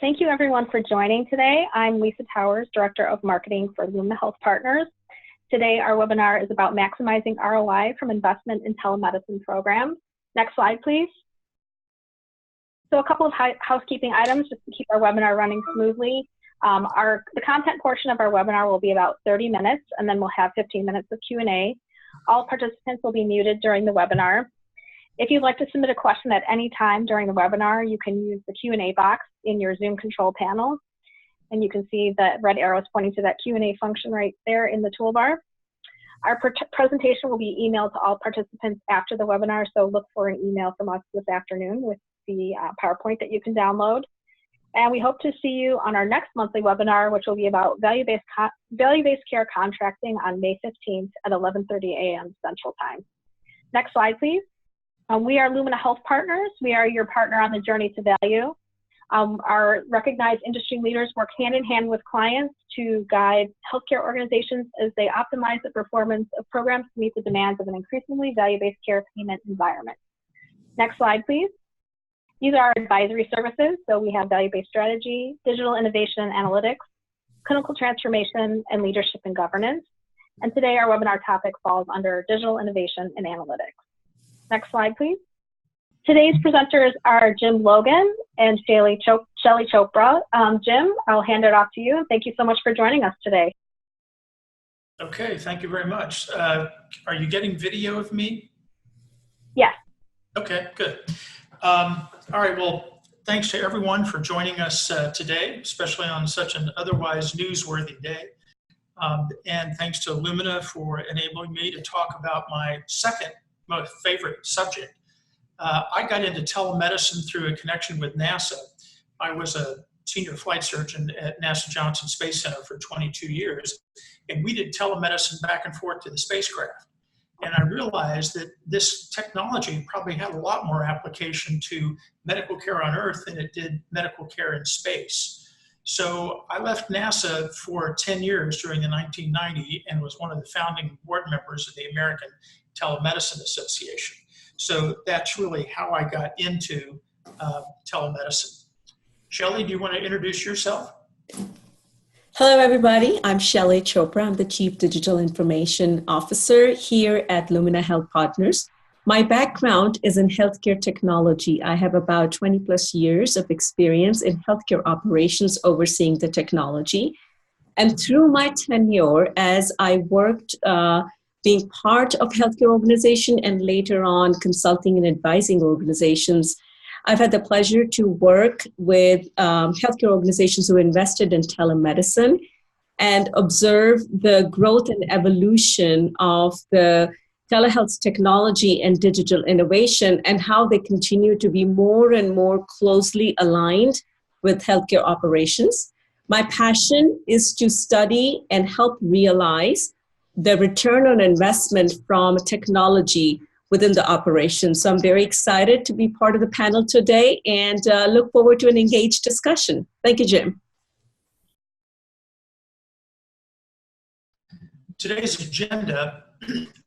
Thank you everyone for joining today. I'm Lisa Towers, Director of Marketing for Lumina Health Partners. Today our webinar is about maximizing ROI from investment in telemedicine programs. Next slide, please. So a couple of housekeeping items just to keep our webinar running smoothly. The content portion of our webinar will be about 30 minutes, and then we'll have 15 minutes of Q&A. All participants will be muted during the webinar. If you'd like to submit a question at any time during the webinar, you can use the Q&A box in your Zoom control panel. And you can see the red arrows pointing to that Q&A function right there in the toolbar. Our presentation will be emailed to all participants after the webinar, so look for an email from us this afternoon with the PowerPoint that you can download. And we hope to see you on our next monthly webinar, which will be about value-based care contracting on May 15th at 11:30 a.m. Central Time. Next slide, please. We are Lumina Health Partners. We are your partner on the journey to value. Our recognized industry leaders work hand in hand with clients to guide healthcare organizations as they optimize the performance of programs to meet the demands of an increasingly value-based care payment environment. Next slide, please. These are our advisory services. So we have value-based strategy, digital innovation and analytics, clinical transformation, and leadership and governance. And today our webinar topic falls under digital innovation and analytics. Next slide, please. Today's presenters are Jim Logan and Shaillee Chopra. Jim, I'll hand it off to you. Thank you so much for joining us today. Okay, thank you very much. Are you getting video of me? Yes. Okay, good. All right, well, thanks to everyone for joining us today, especially on such an otherwise newsworthy day. And thanks to Lumina for enabling me to talk about my second most favorite subject. I got into telemedicine through a connection with NASA. I was a senior flight surgeon at NASA Johnson Space Center for 22 years, and we did telemedicine back and forth to the spacecraft. And I realized that this technology probably had a lot more application to medical care on Earth than it did medical care in space. So I left NASA for 10 years during the 1990s and was one of the founding board members of the American Telemedicine Association. So that's really how I got into telemedicine. Shaillee, do you want to introduce yourself? Hello, everybody. I'm Shaillee Chopra. I'm the Chief Digital Information Officer here at Lumina Health Partners. My background is in healthcare technology. I have about 20 plus years of experience in healthcare operations overseeing the technology. And through my tenure, as I worked being part of healthcare organization and later on consulting and advising organizations, I've had the pleasure to work with healthcare organizations who invested in telemedicine and observe the growth and evolution of the telehealth technology and digital innovation and how they continue to be more and more closely aligned with healthcare operations. My passion is to study and help realize the return on investment from technology within the operation. So I'm very excited to be part of the panel today and look forward to an engaged discussion. Thank you, Jim. Today's agenda,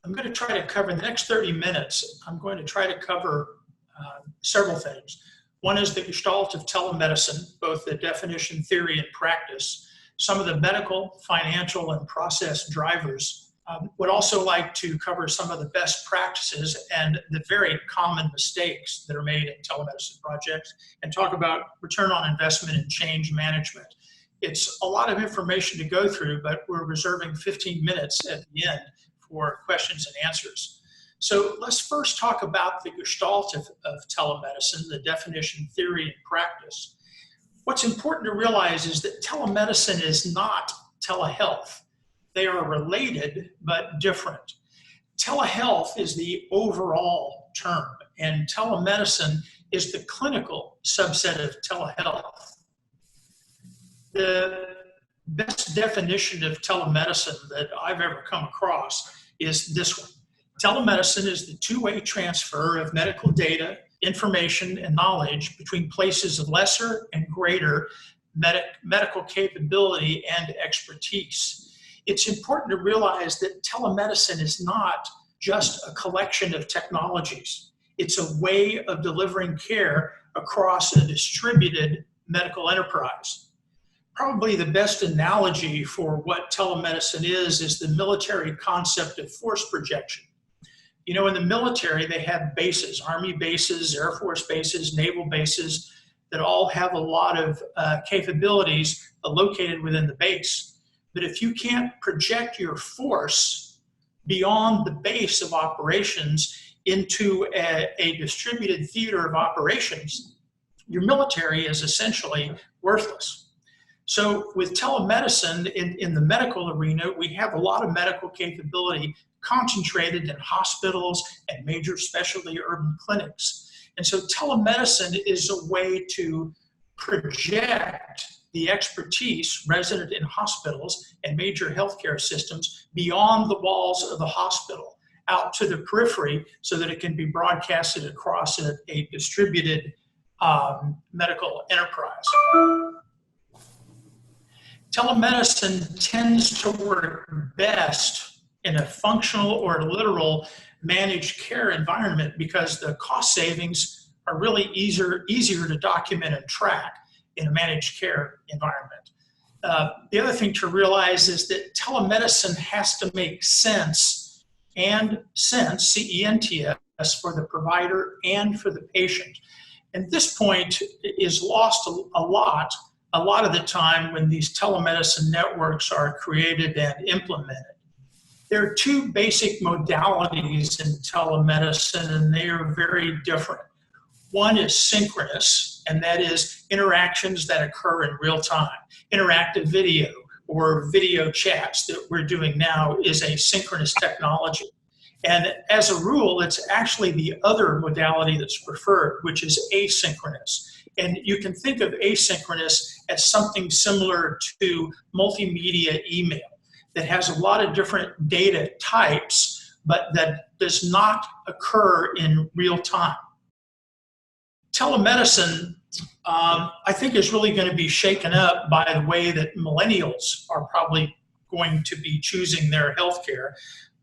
I'm going to try to cover in the next 30 minutes. I'm going to try to cover several things. One is the gestalt of telemedicine, both the definition, theory, and practice. Some of the medical, financial, and process drivers. Would also like to cover some of the best practices and the very common mistakes that are made in telemedicine projects and talk about return on investment and change management. It's a lot of information to go through, but we're reserving 15 minutes at the end for questions and answers. So let's first talk about the gestalt of telemedicine, the definition, theory, and practice. What's important to realize is that telemedicine is not telehealth. They are related, but different. Telehealth is the overall term, and telemedicine is the clinical subset of telehealth. The best definition of telemedicine that I've ever come across is this one. Telemedicine is the two-way transfer of medical data, information, and knowledge between places of lesser and greater medical capability and expertise. It's important to realize that telemedicine is not just a collection of technologies. It's a way of delivering care across a distributed medical enterprise. Probably the best analogy for what telemedicine is the military concept of force projection. You know, in the military, they have bases, Army bases, Air Force bases, naval bases, that all have a lot of capabilities located within the base. But if you can't project your force beyond the base of operations into a distributed theater of operations, your military is essentially worthless. So with telemedicine in the medical arena, we have a lot of medical capability concentrated in hospitals and major specialty urban clinics. And so telemedicine is a way to project the expertise resident in hospitals and major healthcare systems beyond the walls of the hospital, out to the periphery, so that it can be broadcasted across a distributed medical enterprise. Telemedicine tends to work best in a functional or literal managed care environment because the cost savings are really easier to document and track in a managed care environment. The other thing to realize is that telemedicine has to make sense, C-E-N-T-S, for the provider and for the patient. And this point is lost a lot of the time when these telemedicine networks are created and implemented. There are two basic modalities in telemedicine, and they are very different. One is synchronous, and that is interactions that occur in real time. Interactive video or video chats that we're doing now is a synchronous technology. And as a rule, it's actually the other modality that's preferred, which is asynchronous. And you can think of asynchronous as something similar to multimedia email that has a lot of different data types, but that does not occur in real time. Telemedicine, I think, is really going to be shaken up by the way that millennials are probably going to be choosing their healthcare.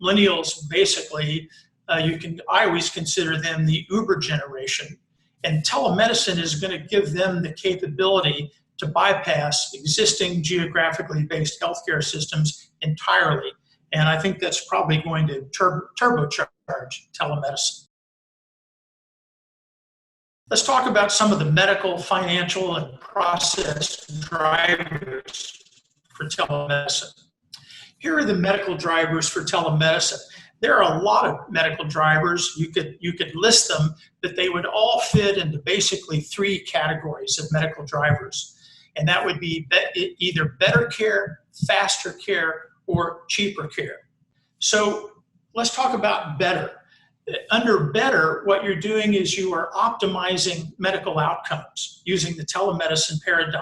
Millennials, basically, I always consider them the Uber generation. And telemedicine is going to give them the capability to bypass existing geographically based healthcare systems entirely. And I think that's probably going to turbocharge telemedicine. Let's talk about some of the medical, financial, and process drivers for telemedicine. Here are the medical drivers for telemedicine. There are a lot of medical drivers. You could list them, but they would all fit into basically three categories of medical drivers. And that would be either better care, faster care, or cheaper care. So let's talk about better. Under better, what you're doing is you are optimizing medical outcomes using the telemedicine paradigm.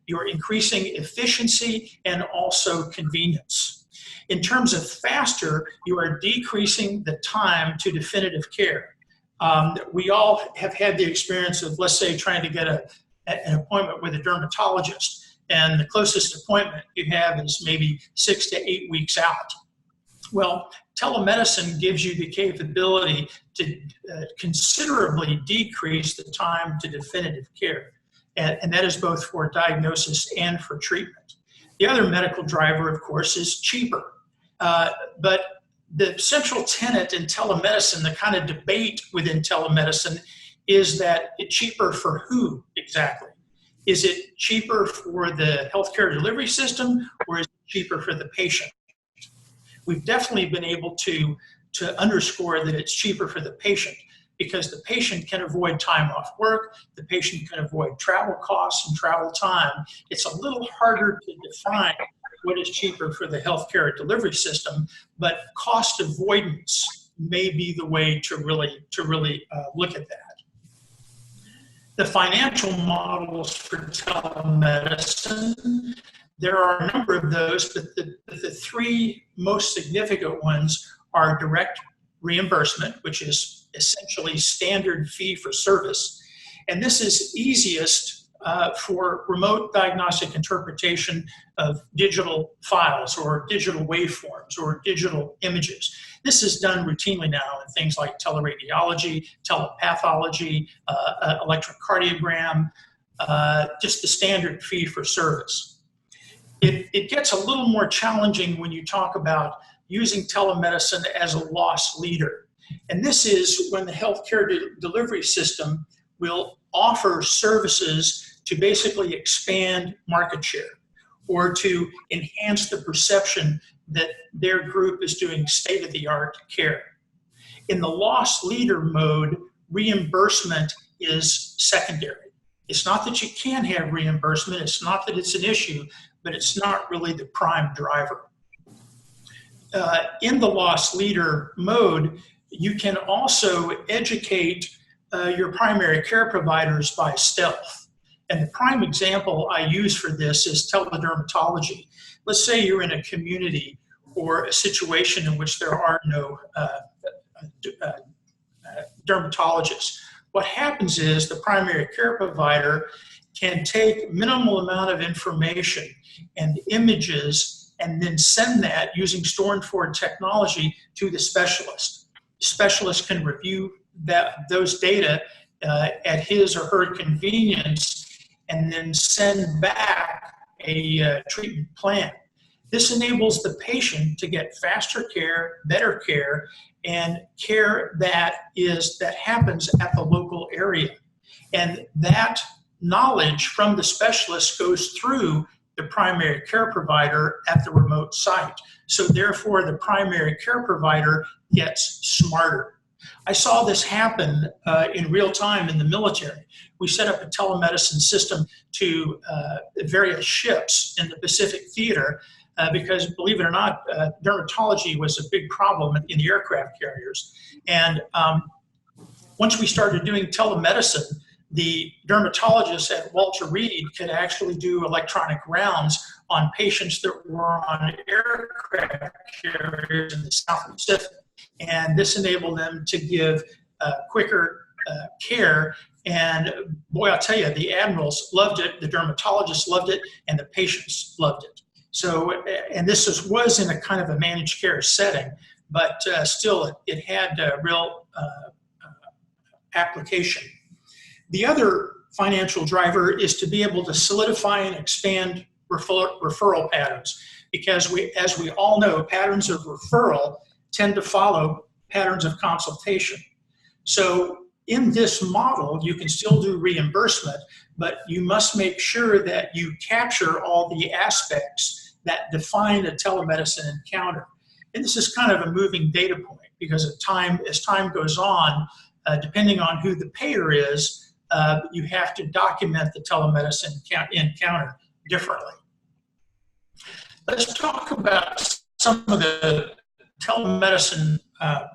You're increasing efficiency and also convenience. In terms of faster, you are decreasing the time to definitive care. We all have had the experience of, let's say, trying to get an appointment with a dermatologist, and the closest appointment you have is maybe 6 to 8 weeks out. Well, telemedicine gives you the capability to considerably decrease the time to definitive care, and that is both for diagnosis and for treatment. The other medical driver, of course, is cheaper. But the central tenet in telemedicine, the kind of debate within telemedicine, is that it's cheaper for who exactly? Is it cheaper for the healthcare delivery system, or is it cheaper for the patient? We've definitely been able to underscore that it's cheaper for the patient, because the patient can avoid time off work, the patient can avoid travel costs and travel time. It's a little harder to define what is cheaper for the healthcare delivery system, but cost avoidance may be the way to really look at that. The financial models for telemedicine, there are a number of those, but the three most significant ones are direct reimbursement, which is essentially standard fee for service. And this is easiest for remote diagnostic interpretation of digital files or digital waveforms or digital images. This is done routinely now in things like teleradiology, telepathology, electrocardiogram. just the standard fee for service. It gets a little more challenging when you talk about using telemedicine as a loss leader. And this is when the healthcare delivery system will offer services to basically expand market share or to enhance the perception that their group is doing state-of-the-art care. In the loss leader mode, reimbursement is secondary. It's not that you can't have reimbursement, it's not that it's an issue, but it's not really the prime driver. In the loss leader mode, you can also educate your primary care providers by stealth. And the prime example I use for this is teledermatology. Let's say you're in a community or a situation in which there are no dermatologists. What happens is the primary care provider can take minimal amount of information and images and then send that using store and forward technology to the specialist. The specialist can review those data at his or her convenience and then send back a treatment plan. This enables the patient to get faster care, better care, and care that happens at the local area. And that knowledge from the specialist goes through the primary care provider at the remote site. So therefore, the primary care provider gets smarter. I saw this happen in real time in the military. We set up a telemedicine system to various ships in the Pacific Theater because, believe it or not, dermatology was a big problem in the aircraft carriers. And once we started doing telemedicine, the dermatologists at Walter Reed could actually do electronic rounds on patients that were on aircraft carriers in the South Pacific. And this enabled them to give quicker care. And boy, I'll tell you, the admirals loved it, the dermatologists loved it, and the patients loved it. So, and this was in a kind of a managed care setting, but still it had real application. The other financial driver is to be able to solidify and expand referral patterns, because as we all know, patterns of referral tend to follow patterns of consultation. So in this model, you can still do reimbursement, but you must make sure that you capture all the aspects that define a telemedicine encounter. And this is kind of a moving data point, because as time goes on, depending on who the payer is, you have to document the telemedicine encounter differently. Let's talk about some of the telemedicine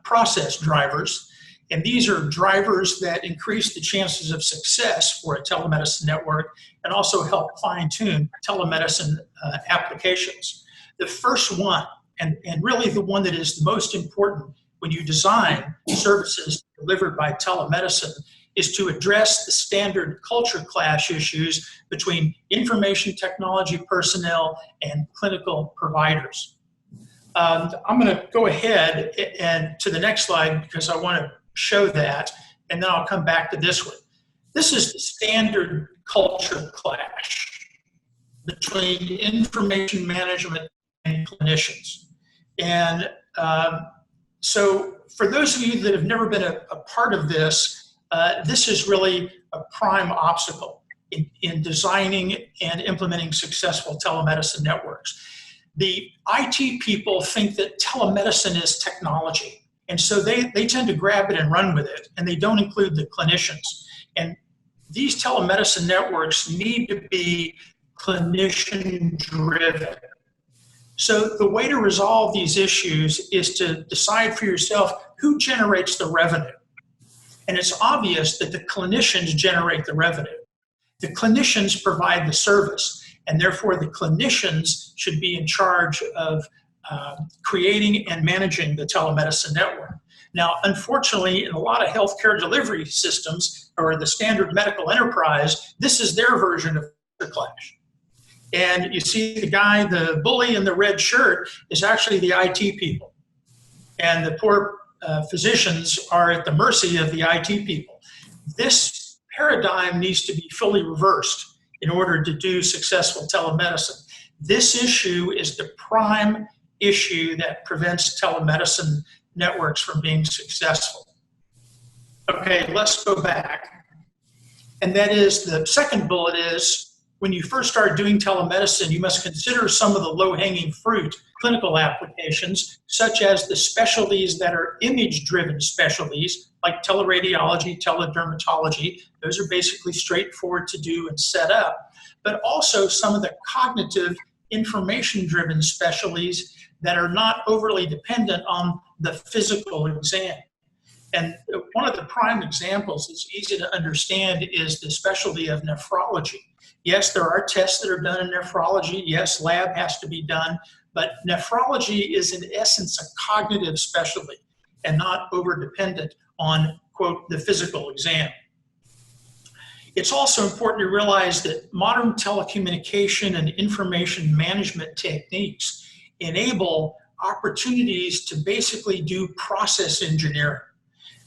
process drivers. And these are drivers that increase the chances of success for a telemedicine network and also help fine-tune telemedicine applications. The first one, and really the one that is the most important when you design services delivered by telemedicine, is to address the standard culture clash issues between information technology personnel and clinical providers. I'm going to go ahead and to the next slide because I want to show that, and then I'll come back to this one. This is the standard culture clash between information management and clinicians. And so for those of you that have never been a part of this, this is really a prime obstacle in designing and implementing successful telemedicine networks. The IT people think that telemedicine is technology, and so they tend to grab it and run with it, and they don't include the clinicians. And these telemedicine networks need to be clinician-driven. So the way to resolve these issues is to decide for yourself who generates the revenue. And it's obvious that the clinicians generate the revenue. The clinicians provide the service, and therefore the clinicians should be in charge of creating and managing the telemedicine network. Now, unfortunately, in a lot of healthcare delivery systems or the standard medical enterprise, this is their version of the clash. And you see the guy, the bully in the red shirt, is actually the IT people. And the poor physicians are at the mercy of the IT people. This paradigm needs to be fully reversed in order to do successful telemedicine. This issue is the prime issue that prevents telemedicine networks from being successful. Okay, let's go back. And that is, the second bullet is, when you first start doing telemedicine, you must consider some of the low-hanging fruit clinical applications, such as the specialties that are image-driven specialties, like teleradiology, teledermatology. Those are basically straightforward to do and set up, but also some of the cognitive information-driven specialties that are not overly dependent on the physical exam. And one of the prime examples that's easy to understand is the specialty of nephrology. Yes, there are tests that are done in nephrology. Yes, lab has to be done, but nephrology is in essence a cognitive specialty and not over-dependent on, quote, the physical exam. It's also important to realize that modern telecommunication and information management techniques enable opportunities to basically do process engineering,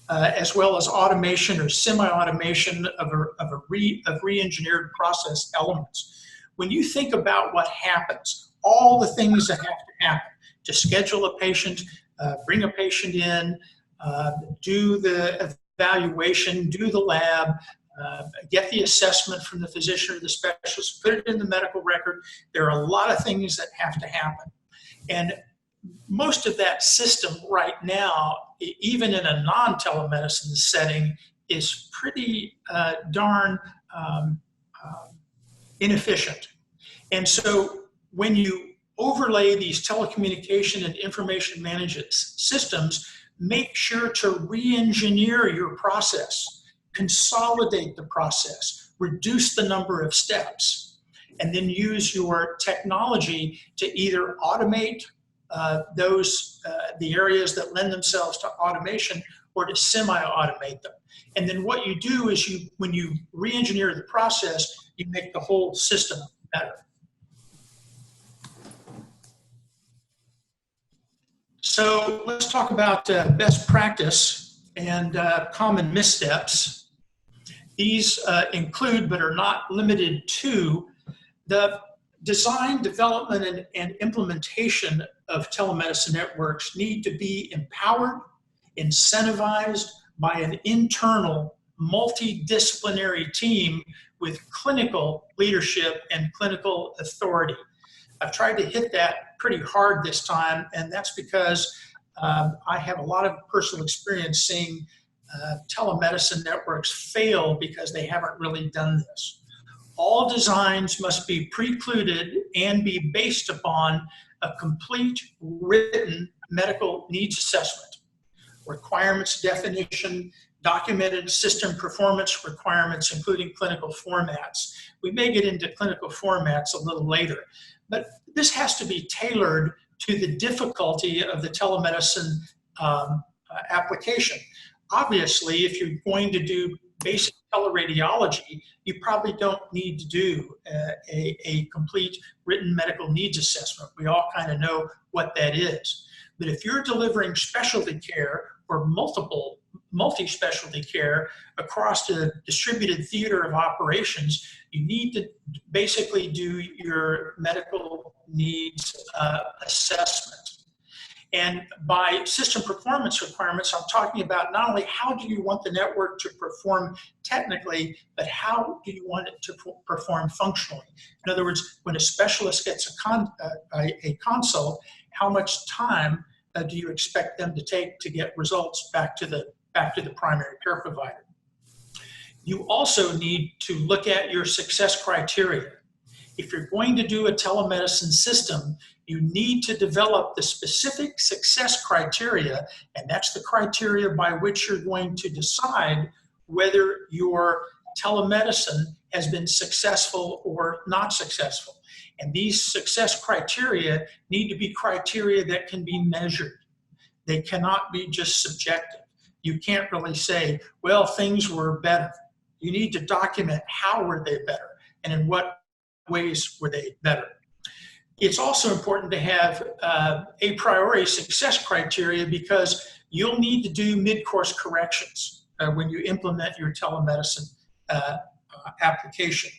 as well as automation or semi-automation of re-engineered process elements. When you think about what happens, all the things that have to happen to schedule a patient, bring a patient in, do the evaluation, do the lab, get the assessment from the physician or the specialist, put it in the medical record. There are a lot of things that have to happen. And most of that system right now, even in a non-telemedicine setting, is pretty darn inefficient. And so when you overlay these telecommunication and information management systems, make sure to re-engineer your process, consolidate the process, reduce the number of steps, and then use your technology to either automate the areas that lend themselves to automation, or to semi-automate them. And then what you do is when you re-engineer the process, you make the whole system better. So let's talk about best practice and common missteps. These include, but are not limited to, the design, development, and implementation of telemedicine networks need to be empowered, incentivized by an internal, multidisciplinary team with clinical leadership and clinical authority. I've tried to hit that pretty hard this time, and that's because I have a lot of personal experience seeing telemedicine networks fail because they haven't really done this. All designs must be precluded and be based upon a complete written medical needs assessment, requirements definition, documented system performance requirements, including clinical formats. We may get into clinical formats a little later, but this has to be tailored to the difficulty of the telemedicine application. Obviously, if you're going to do basic teleradiology, you probably don't need to do a complete written medical needs assessment. We all kind of know what that is. But if you're delivering specialty care or multi-specialty care across the distributed theater of operations, you need to basically do your medical needs assessment. And by system performance requirements, I'm talking about not only how do you want the network to perform technically, but how do you want it to perform functionally. In other words, when a specialist gets a consult, how much time do you expect them to take to get results back to the primary care provider? You also need to look at your success criteria. If you're going to do a telemedicine system, you need to develop the specific success criteria, and that's the criteria by which you're going to decide whether your telemedicine has been successful or not successful. And these success criteria need to be criteria that can be measured. They cannot be just subjective. You can't really say, well, things were better. You need to document how were they better and in what ways were they better. It's also important to have a priori success criteria, because you'll need to do mid-course corrections when you implement your telemedicine application.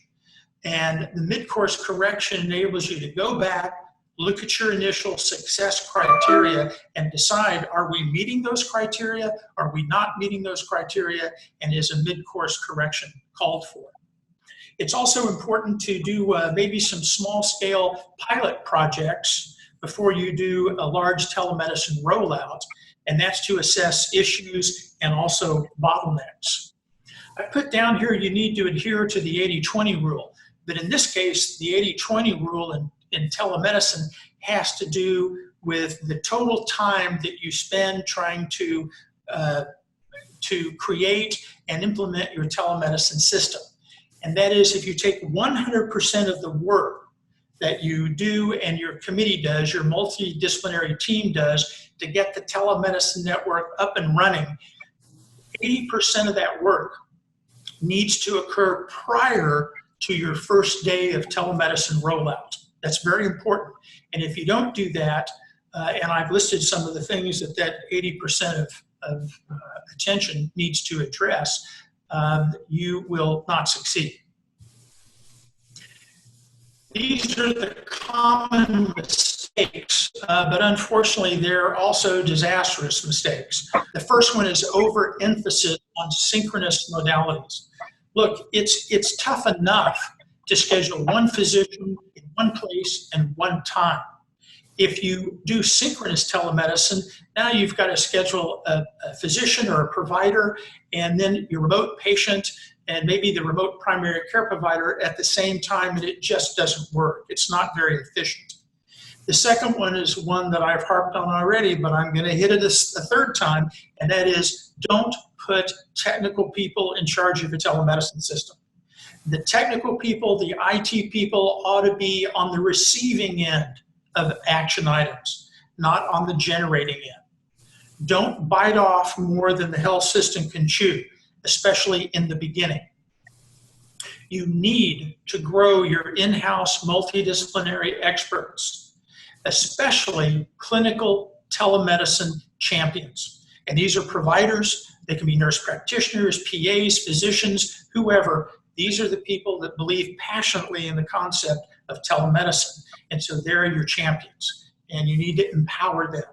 And the mid-course correction enables you to go back, look at your initial success criteria, and decide, are we meeting those criteria? Are we not meeting those criteria? And is a mid-course correction called for? It's also important to do maybe some small-scale pilot projects before you do a large telemedicine rollout, and that's to assess issues and also bottlenecks. I put down here you need to adhere to the 80-20 rule, but in this case, the 80-20 rule in telemedicine has to do with the total time that you spend trying to create and implement your telemedicine system. And that is, if you take 100% of the work that you do and your committee does, your multidisciplinary team does, to get the telemedicine network up and running, 80% of that work needs to occur prior to your first day of telemedicine rollout. That's very important. And if you don't do that, and I've listed some of the things that 80% of attention needs to address, you will not succeed. These are the common mistakes, but unfortunately, they're also disastrous mistakes. The first one is overemphasis on synchronous modalities. Look, it's tough enough to schedule one physician in one place and one time. If you do synchronous telemedicine, now you've got to schedule a physician or a provider, and then your remote patient, and maybe the remote primary care provider at the same time, and it just doesn't work. It's not very efficient. The second one is one that I've harped on already, but I'm going to hit it a third time, and that is, don't put technical people in charge of your telemedicine system. The technical people, the IT people, ought to be on the receiving end of action items, not on the generating end. Don't bite off more than the health system can chew, especially in the beginning. You need to grow your in-house multidisciplinary experts, especially clinical telemedicine champions. And these are providers, they can be nurse practitioners, PAs, physicians, whoever. These are the people that believe passionately in the concept of telemedicine. And so they're your champions, and you need to empower them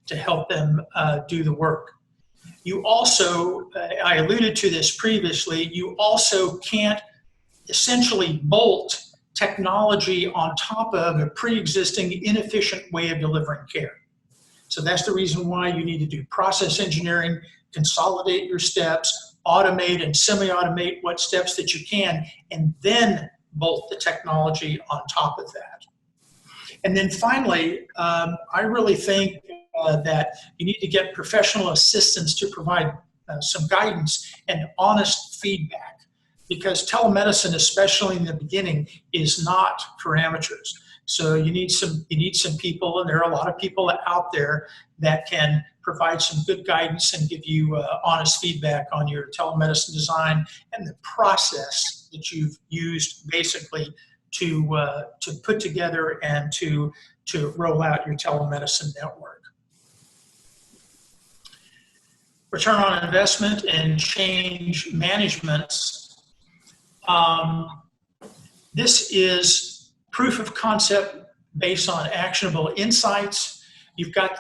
to help them do the work. You also, I alluded to this previously, you also can't essentially bolt technology on top of a pre-existing inefficient way of delivering care. So that's the reason why you need to do process engineering, consolidate your steps, automate and semi-automate what steps that you can, and then bolt the technology on top of that. And then finally, I really think that you need to get professional assistance to provide some guidance and honest feedback, because telemedicine, especially in the beginning, is not for amateurs. So you need some people, and there are a lot of people out there that can provide some good guidance and give you honest feedback on your telemedicine design and the process that you've used basically to put together and to roll out your telemedicine network. Return on investment and change management. This is proof of concept based on actionable insights.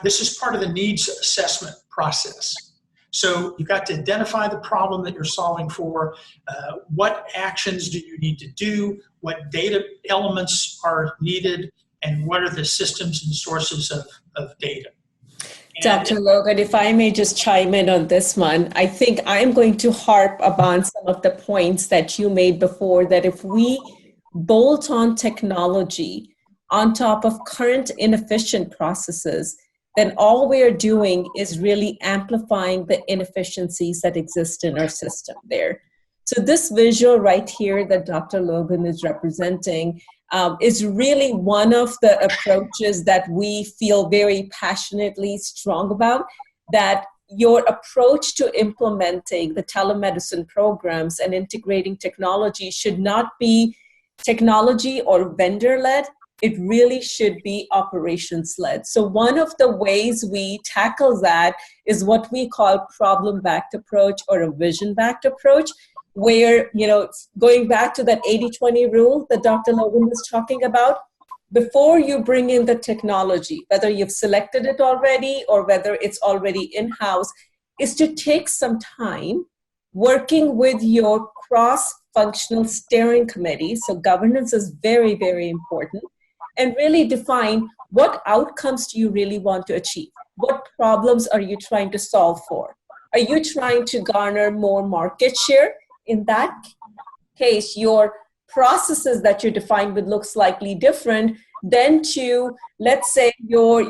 This is part of the needs assessment process. So you've got to identify the problem that you're solving for, what actions do you need to do, what data elements are needed, and what are the systems and sources of data. Dr. Logan, if I may just chime in on this one, I think I'm going to harp upon some of the points that you made before, that if we bolt on technology on top of current inefficient processes, then all we're doing is really amplifying the inefficiencies that exist in our system there. So this visual right here that Dr. Logan is representing is really one of the approaches that we feel very passionately strong about, that your approach to implementing the telemedicine programs and integrating technology should not be technology or vendor-led. It really should be operations-led. So one of the ways we tackle that is what we call problem-backed approach or a vision-backed approach, where, going back to that 80-20 rule that Dr. Logan was talking about, before you bring in the technology, whether you've selected it already or whether it's already in-house, is to take some time working with your cross-functional steering committee. So governance is very, very important. And really define what outcomes do you really want to achieve? What problems are you trying to solve for? Are you trying to garner more market share? In that case, your processes that you define would look slightly different than to, let's say, your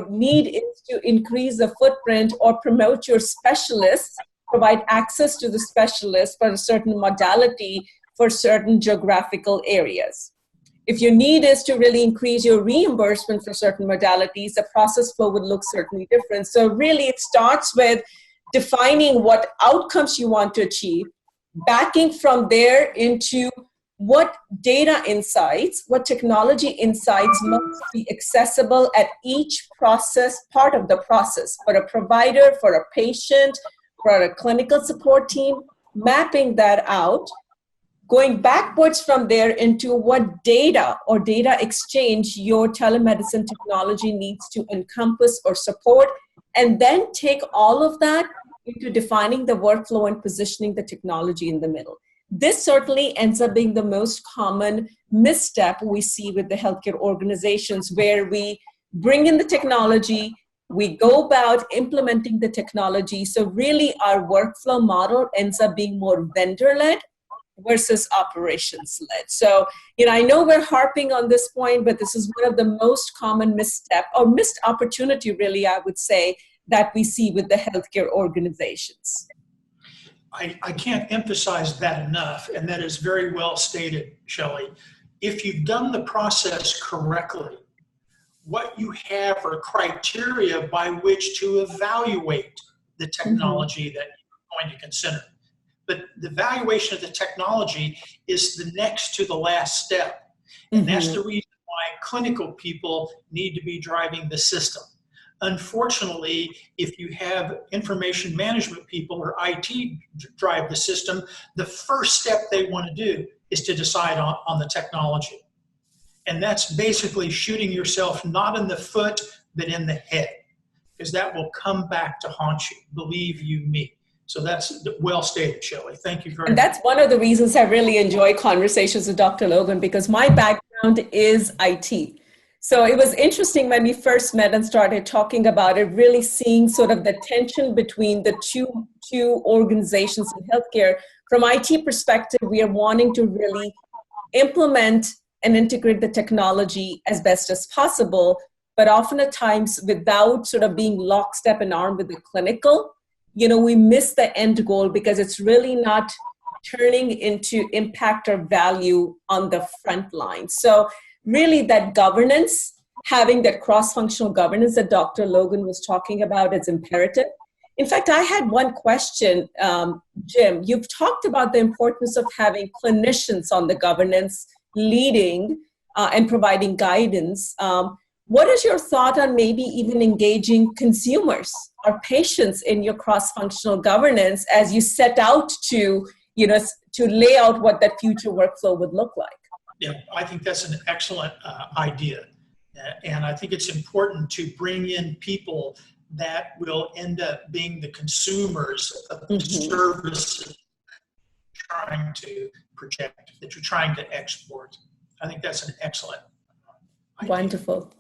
need is to increase the footprint or promote your specialists, provide access to the specialists for a certain modality for certain geographical areas. If your need is to really increase your reimbursement for certain modalities, the process flow would look certainly different. So really it starts with defining what outcomes you want to achieve, backing from there into what data insights, what technology insights must be accessible at each part of the process, for a provider, for a patient, for a clinical support team, mapping that out, going backwards from there into what data or data exchange your telemedicine technology needs to encompass or support, and then take all of that into defining the workflow and positioning the technology in the middle. This certainly ends up being the most common misstep we see with the healthcare organizations, where we bring in the technology, we go about implementing the technology. So really our workflow model ends up being more vendor-led versus operations-led. So, I know we're harping on this point, but this is one of the most common misstep or missed opportunity, really, I would say, that we see with the healthcare organizations. I can't emphasize that enough, and that is very well stated, Shaillee. If you've done the process correctly, what you have are criteria by which to evaluate the technology that you're going to consider. But the evaluation of the technology is the next to the last step. And that's the reason why clinical people need to be driving the system. Unfortunately, if you have information management people or IT drive the system, the first step they want to do is to decide on the technology. And that's basically shooting yourself not in the foot, but in the head, because that will come back to haunt you, believe you me. So that's well stated, Shaillee. Thank you very much. And that's one of the reasons I really enjoy conversations with Dr. Logan, because my background is IT. So it was interesting when we first met and started talking about it, really seeing sort of the tension between the two organizations in healthcare. From IT perspective, we are wanting to really implement and integrate the technology as best as possible, but often at times without sort of being lockstep and armed with the clinical, we miss the end goal because it's really not turning into impact or value on the front line. So really that governance, having that cross-functional governance that Dr. Logan was talking about is imperative. In fact, I had one question, Jim. You've talked about the importance of having clinicians on the governance, leading and providing guidance. What is your thought on maybe even engaging consumers or patients in your cross-functional governance as you set out to lay out what that future workflow would look like? Yeah, I think that's an excellent idea. And I think it's important to bring in people that will end up being the consumers of the services you're trying to project, that you're trying to export. I think that's an excellent idea. Wonderful.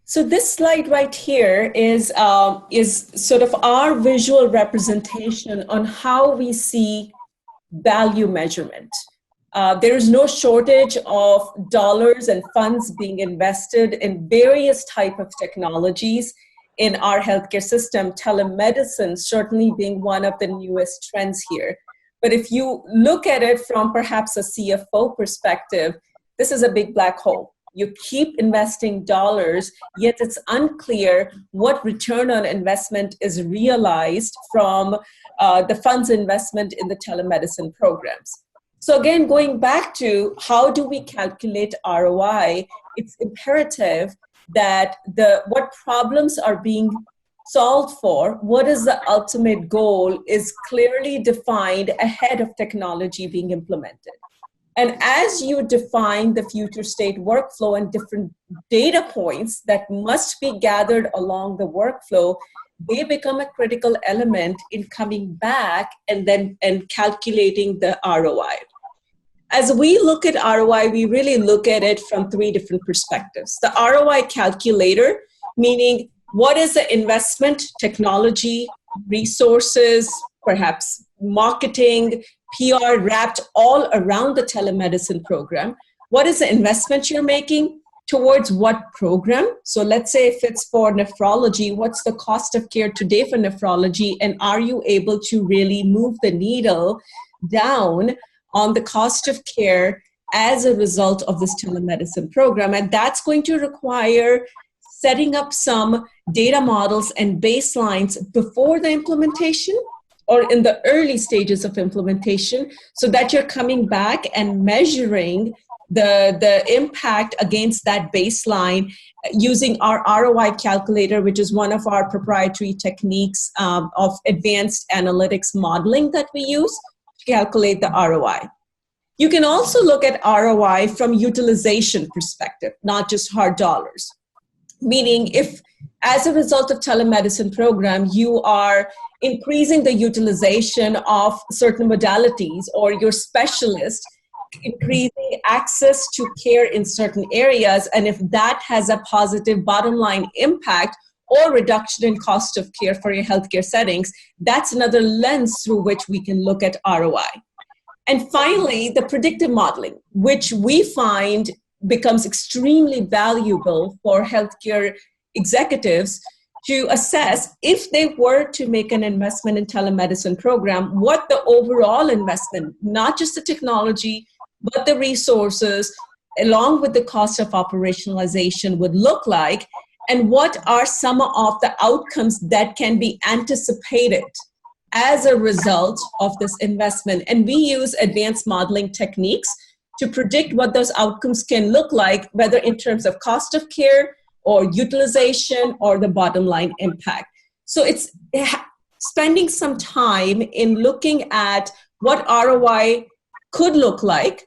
So this slide right here is sort of our visual representation on how we see value measurement. There is no shortage of dollars and funds being invested in various types of technologies in our healthcare system, telemedicine certainly being one of the newest trends here. But if you look at it from perhaps a CFO perspective, this is a big black hole. You keep investing dollars, yet it's unclear what return on investment is realized from the funds investment in the telemedicine programs. So again, going back to how do we calculate ROI, it's imperative that what problems are being solved for, what is the ultimate goal, is clearly defined ahead of technology being implemented. And as you define the future state workflow and different data points that must be gathered along the workflow, they become a critical element in coming back and calculating the ROI. As we look at ROI, we really look at it from three different perspectives. The ROI calculator, meaning what is the investment, technology, resources, perhaps marketing, PR wrapped all around the telemedicine program. What is the investment you're making towards what program? So let's say if it's for nephrology, what's the cost of care today for nephrology? And are you able to really move the needle down on the cost of care as a result of this telemedicine program? And that's going to require setting up some data models and baselines before the implementation or in the early stages of implementation, so that you're coming back and measuring the impact against that baseline using our ROI calculator, which is one of our proprietary techniques of advanced analytics modeling that we use to calculate the ROI. You can also look at ROI from utilization perspective, not just hard dollars. Meaning if, as a result of telemedicine program, you are increasing the utilization of certain modalities, or your specialist increasing access to care in certain areas, and if that has a positive bottom line impact or reduction in cost of care for your healthcare settings, that's another lens through which we can look at ROI. And finally, the predictive modeling, which we find becomes extremely valuable for healthcare executives to assess if they were to make an investment in telemedicine program, what the overall investment, not just the technology, but the resources, along with the cost of operationalization would look like, and what are some of the outcomes that can be anticipated as a result of this investment. And we use advanced modeling techniques to predict what those outcomes can look like, whether in terms of cost of care or utilization or the bottom line impact. So it's spending some time in looking at what ROI could look like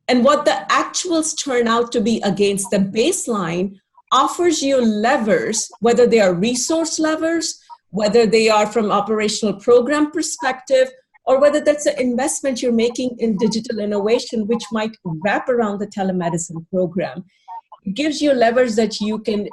and what the actuals turn out to be against the baseline offers you levers, whether they are resource levers, whether they are from operational program perspective, or whether that's an investment you're making in digital innovation, which might wrap around the telemedicine program. It gives you levers that you can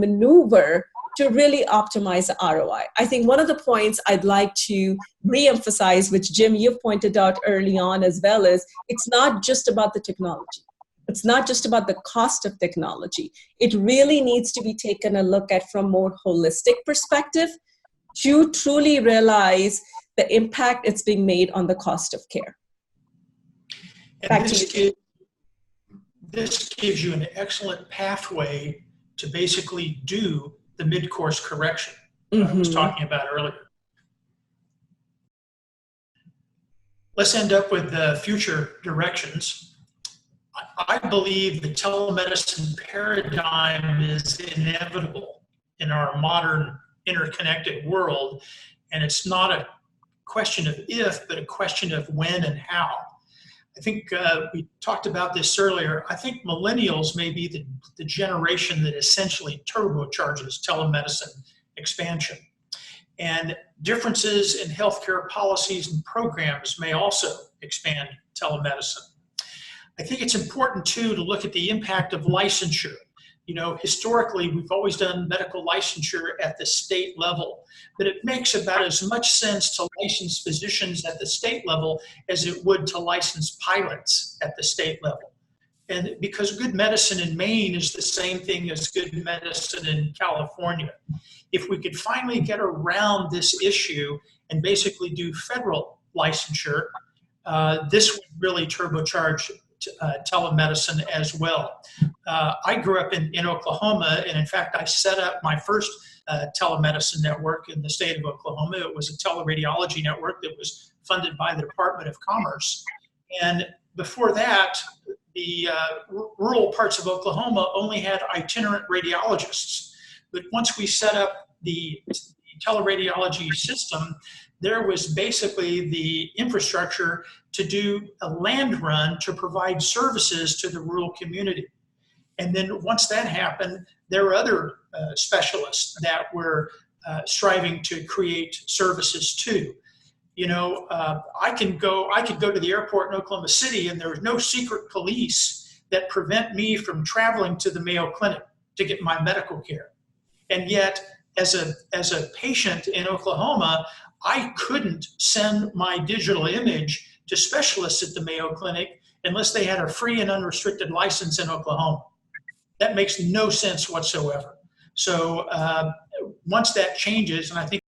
maneuver to really optimize the ROI. I think one of the points I'd like to reemphasize, which Jim, you've pointed out early on as well, is it's not just about the technology. It's not just about the cost of technology. It really needs to be taken a look at from a more holistic perspective to truly realize the impact it's being made on the cost of care. And this gives you an excellent pathway to basically do the mid-course correction I was talking about earlier. Let's end up with the future directions. I believe the telemedicine paradigm is inevitable in our modern interconnected world, and it's not a question of if, but a question of when and how. I think we talked about this earlier. I think millennials may be the generation that essentially turbocharges telemedicine expansion. And differences in healthcare policies and programs may also expand telemedicine. I think it's important, too, to look at the impact of licensure. You know, historically, we've always done medical licensure at the state level, but it makes about as much sense to license physicians at the state level as it would to license pilots at the state level. And because good medicine in Maine is the same thing as good medicine in California. If we could finally get around this issue and basically do federal licensure, this would really turbocharge telemedicine as well. I grew up in Oklahoma, and in fact, I set up my first telemedicine network in the state of Oklahoma. It was a teleradiology network that was funded by the Department of Commerce. And before that, rural parts of Oklahoma only had itinerant radiologists. But once we set up the teleradiology system, there was basically the infrastructure to do a land run to provide services to the rural community. And then once that happened, there were other specialists that were striving to create services too. I could go to the airport in Oklahoma City, and there was no secret police that prevent me from traveling to the Mayo Clinic to get my medical care. And yet, as a patient in Oklahoma, I couldn't send my digital image to specialists at the Mayo Clinic unless they had a free and unrestricted license in Oklahoma. That makes no sense whatsoever. So once that changes, and I think